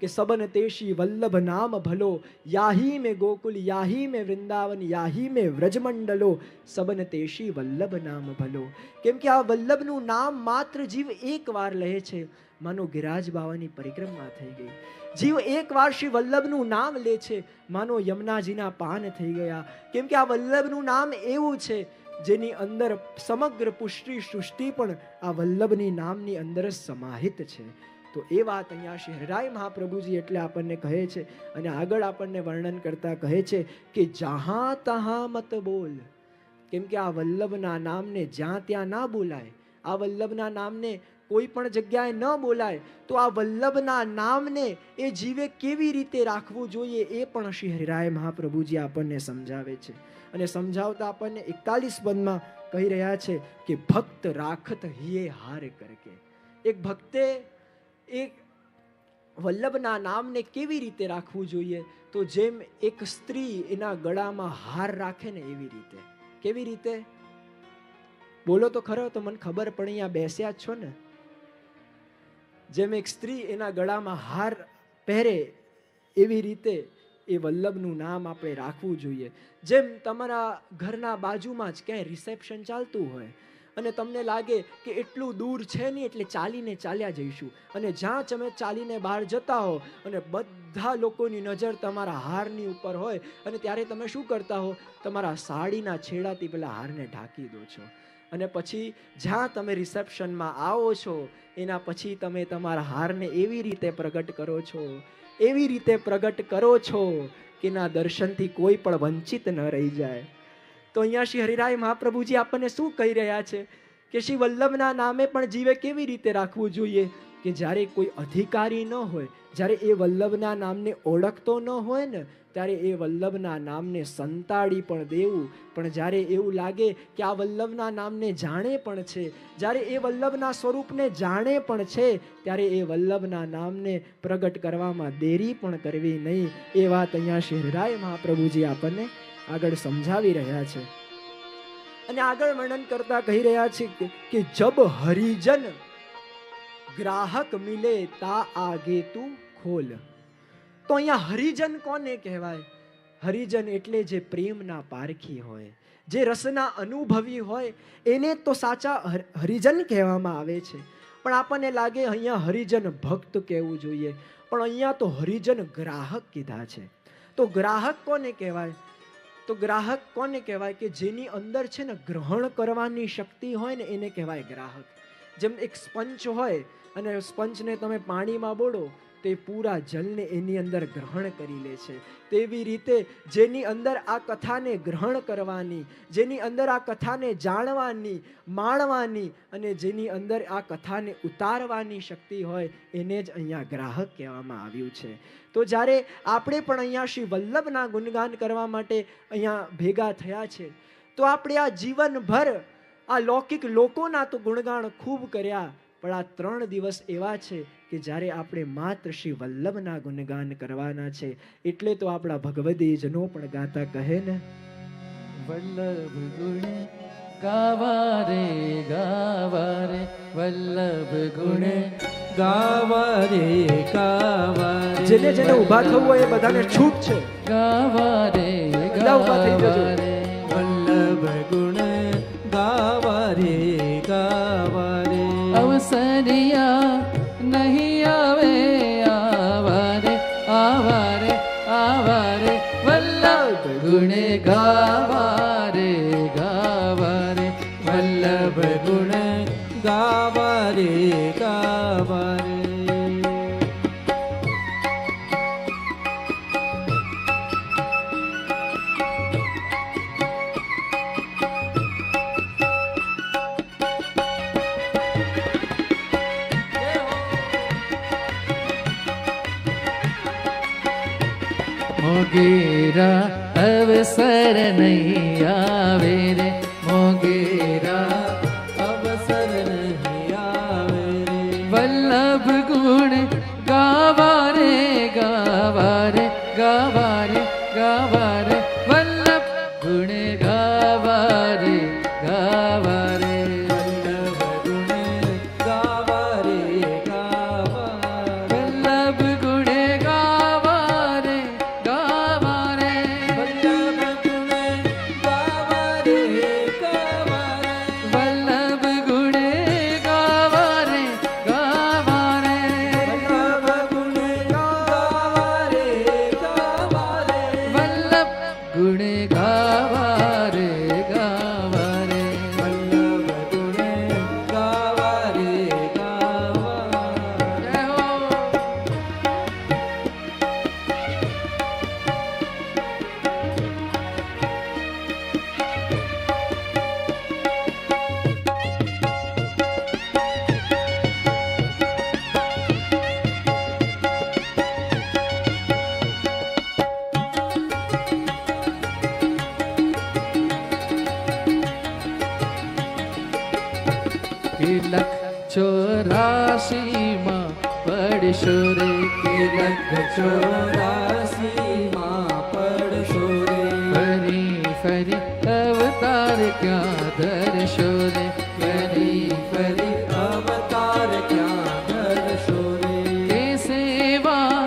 કે સબન તેશી વલ્લભ નામ ભલો, યાહી મેં ગોકુલ યાહી મેં વૃંદાવન યાહી મેં વ્રજમંડલો, સબન તેશી વલ્લભ નામ ભલો. કેમ કે આ વલ્લભનું નામ માત્ર જીવ એક વાર લે છે, માનો ગિરાજ બાવાની પરિક્રમા થઈ ગઈ. જીવ એક વાર શ્રી વલ્લભનું નામ લે છે, માનો યમુનાજીના પાન થઈ ગયા. કેમ કે આ વલ્લભનું નામ એવું છે જેની અંદર સમગ્ર પુષ્ટિ સૃષ્ટિ પણ આ વલ્લભની નામની અંદર સમાહિત છે. તો એ વાત અહીંયા શ્રી હરિરાય મહાપ્રભુજી એટલે આપણને કહે છે. અને આગળ આપણને વર્ણન કરતા કહે છે કે જહાં તહાં મત બોલ. કેમ કે આ વલ્લભના નામને જ્યાં ત્યાં ના બોલાય, આ વલ્લભના નામને કોઈ પણ જગ્યાએ ન બોલાય. તો આ વલ્લભના નામને એ જીવે કેવી રીતે રાખવું જોઈએ એ પણ શ્રી હરિરાય મહાપ્રભુજી આપણને સમજાવે છે. અને સમજાવતા આપણને 41 પદમાં કહી રહ્યા છે કે ભક્ત રાખત હિયે હાર કરકે. એક ભક્તે એક વલ્લભના નામને કેવી રીતે રાખવું જોઈએ? તો જેમ એક સ્ત્રી એના ગળામાં હાર રાખે ને એવી રીતે. કેવી રીતે? બોલો તો ખરો, તો મને ખબર પણ અહીંયા બેસ્યા જ છો ને. જેમ એક સ્ત્રી એના ગળામાં હાર પહેરે એવી રીતે એ વલ્લભનું નામ આપણે રાખવું જોઈએ. જેમ તમારા ઘરના બાજુમાં જ ક્યાંય રિસેપ્શન ચાલતું હોય અને તમને લાગે કે એટલું દૂર છે નહીં એટલે ચાલીને ચાલ્યા જઈશું, અને જ્યાં તમે ચાલીને બહાર જતા હો અને બધા લોકોની નજર તમારા હારની ઉપર હોય, અને ત્યારે તમે શું કરતા હો? તમારા સાડીના છેડાથી પેલા હારને ઢાંકી દો છો. અને પછી જ્યાં તમે રિસેપ્શનમાં આવો છો એના પછી તમે તમારા હારને એવી રીતે પ્રગટ કરો છો, એવી રીતે પ્રગટ કરો છો કે ના દર્શનથી કોઈ પણ વંચિત ન રહી જાય. તો અહીંયા શ્રી હરિરાય મહાપ્રભુજી આપણને શું કહી રહ્યા છે કે શ્રી વલ્લભના નામે પણ જીવે કેવી રીતે રાખવું જોઈએ? કે જ્યારે કોઈ અધિકારી ન હોય, જ્યારે એ વલ્લભના નામને ઓળખતો ન હોય ને, ત્યારે એ વલ્લભના નામને સંતાડી પણ દેવું. પણ જ્યારે એવું લાગે કે આ વલ્લભના નામને જાણે પણ છે, જ્યારે એ વલ્લભના સ્વરૂપને જાણે પણ છે, ત્યારે એ વલ્લભના નામને પ્રગટ કરવામાં દેરી પણ કરવી નહીં. એ વાત અહીંયા શ્રી હરિરાય મહાપ્રભુજી આપણને આગળ સમજાવી રહ્યા છે. અને આગળ વર્ણન કરતા કહી રહ્યા છે કે જબ હરિજન ગ્રાહક મિલે તા આગે તું ખોલ. તો અહીંયા હરિજન કોને કહેવાય? હરિજન એટલે જે પ્રેમના પારખી હોય, જે રસના અનુભવી હોય, એને તો સાચા હરિજન કહેવામાં આવે છે. પણ આપણને લાગે અહીંયા હરિજન ભક્ત કહેવું જોઈએ, પણ અહીંયા તો હરિજન ગ્રાહક કીધા છે. તો ગ્રાહક કોને કહેવાય? તો ગ્રાહક કોને કહેવાય? કે જેની અંદર છે ને ગ્રહણ કરવાની શક્તિ હોય ને એને કહેવાય ગ્રાહક. જેમ એક સ્પંચ હોય અને સ્પંચને તમે પાણીમાં બોળો તે પૂરા જલને એની અંદર ગ્રહણ કરી લે છે. તેવી રીતે જેની અંદર આ કથાને ગ્રહણ કરવાની, જેની અંદર આ કથાને જાણવાની, માણવાની અને જેની અંદર આ કથાને ઉતારવાની શક્તિ હોય એને જ અહીંયા ગ્રાહક કહેવામાં આવ્યું છે. તો જ્યારે આપણે પણ અહીંયા શ્રી વલ્લભના ગુણગાન કરવા માટે અહીંયા ભેગા થયા છે, તો આપણે આ જીવનભર આ લૌકિક લોકોના તો ગુણગાન ખૂબ કર્યા, પણ આ 3 દિવસ એવા છે કે જ્યારે આપણે માત્ર શ્રી વલ્લભના ગુણગાન કરવાના છે. એટલે તો આપણા ભગવદીજનો પણ ગાતા કહે ને, વલ્લભ ગુણ ગાવા રે ગાવા રે, વલ્લભ ગુણ ગાવા રે ગાવા રે. જેને જેને ઊભા થવું હોય એ બધાને છૂટ છે. ગાવા રે ગાવા રે, વલ્લભ ગુણ ગાવા રે ગાવા રે. અવસરિયા નહીં આવે આવારે આવારે આવારે, વલ્લભ ગુણ ગાવા રે ગાવા રે, વલ્લભ ગુણ ગાવા રે ગાવા રે. મોગેરા અવસર નહીં આવે રે, મોગેરા અવસર નહીં આવે રે. વલ્લભ ગુણ ગાવા રે ગાવા રે ગાવા રે ગાવા રે, વલ્લભ ગુણ ગાવા રે ગાવા રે, વલ્લભ ગુણ ગાવા રે ગાવા, વલ્લભ ગુણ ચોરાસીમાં પડશો રે તિલક ચોરાસીમાં પડશો રે ફરી ફરી અવતાર ક્યાં ધરશો રે ફરી ફરી અવતાર ક્યાં ધરશો રે એ સેવા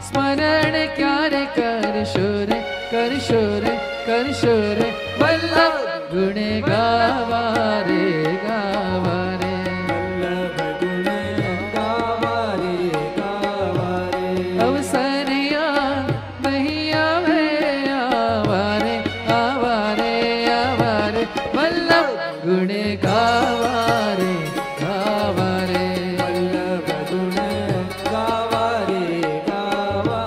સ્મરણ ક્યારે કરશો રે કરશો રે કરશો રે વલ્લભ ગુણ ગાવા રે ગાવા રે વલ્લભ ગુણ ગાવા રે ગાવા રે અવસરિયા નહીં આવે આવારે આવારે આવારે વલ્લભ ગુણ ગાવા રે ગાવા રે વલ્લભ ગુણ ગાવા રે ગાવા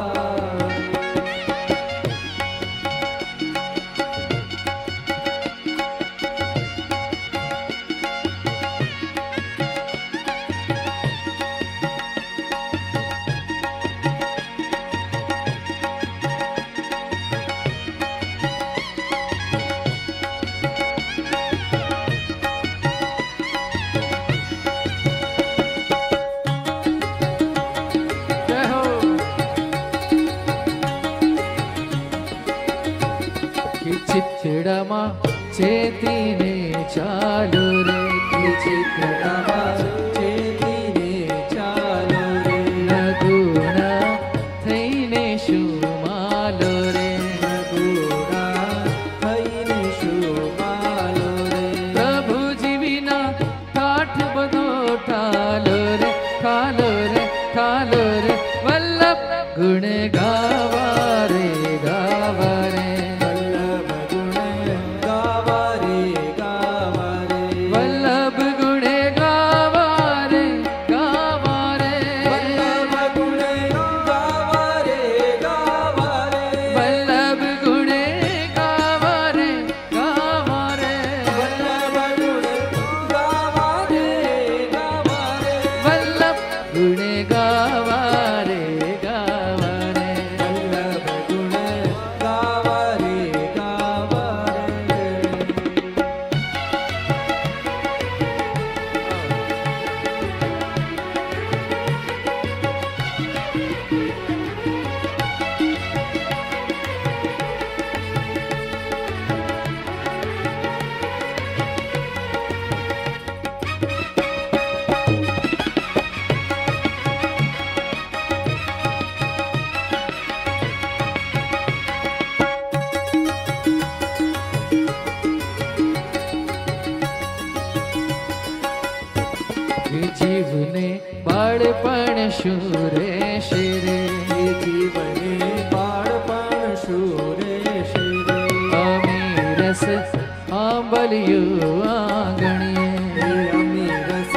જય હો કે ચિત્તડામાં ચેતીને ચાલો રે કે ચિત્તડામાં ચેતીને ચાલો રે નગુણા થઈને શું માલો રે નગુણા થઈને શું માલો રે પ્રભુજી વિના ઠાઠ બધો ઠાલો રે ઠાલો રે ઠાલો રે વલ્લભ ગુણ ગાવા રે ગાવા રે વલ્લભ ગુણ ગાવા રે ગાવા રે વલ્લભ ગુણ ગાવા રે ગાવા રે વલ્લભ ગુણ ગાવા રે ગાવા રે વલ્લભ ગુણ ગાવા રે ગાવા રે વલ્લભ ગુણ ગાવા રે ગાવા રે વલ્લભ ગુણ ગાવા રે ગાવા રે વલ્લભ ગુણ ગાવા રે ગાવા રે જીવને બાળપણ શું રહેશે રે જીવને બાળપણ શુરે શિરે અમીરસ આંબલિયું આંગણીએ અમી રસ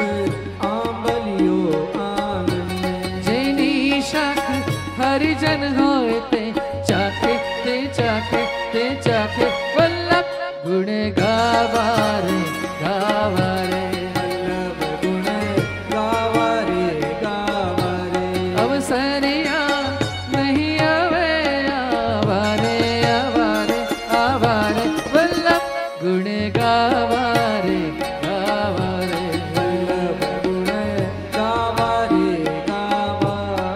આંબલિયો આંગણે જેની શાખ હરિજન હોય તે ચાખે તે ચાખે તે ચાખે વલ્લભ ગુણ ગાવા રે ગાવા રે વલ્લભ ગુણ ગાવા રે ગાવા રે અવસરિયા નહીં આવે આવારે આવારે આવારે વલ્લભ ગુણ ગાવા રે ગાવા રે વલ્લભ ગુણ ગાવા રે ગાવા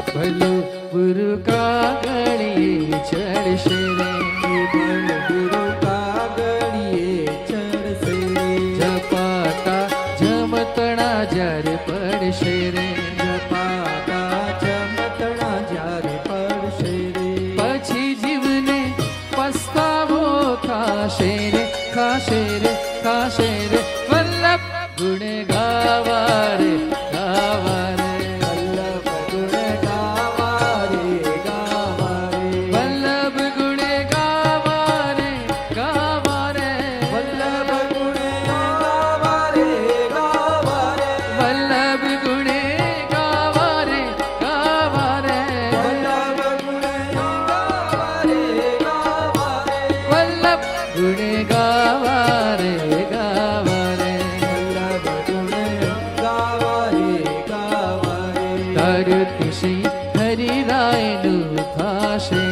ભલું ગુરુ કાગળીએ ચડશે રે બલ ગુરુ કાગળીએ ચડશે જપાતા જમતણા જ્યારે પડશે રે જપાતા ચમતણા જ્યારે પડશે રે પછી જીવને પસ્તાવો ખાશે રે ખાશે રે ખાશે રે વલ્લભ ગુણ ગાવા રે ગાવા રે વલ્લભ ગુણ ગાવા રે ગાવા રે વલ્લભ ગુણ ગાવા રે ગાવા રે વલ્લભ ગુણ ગાવા કર્યું તે શ્રી હરિરાયનું થાશે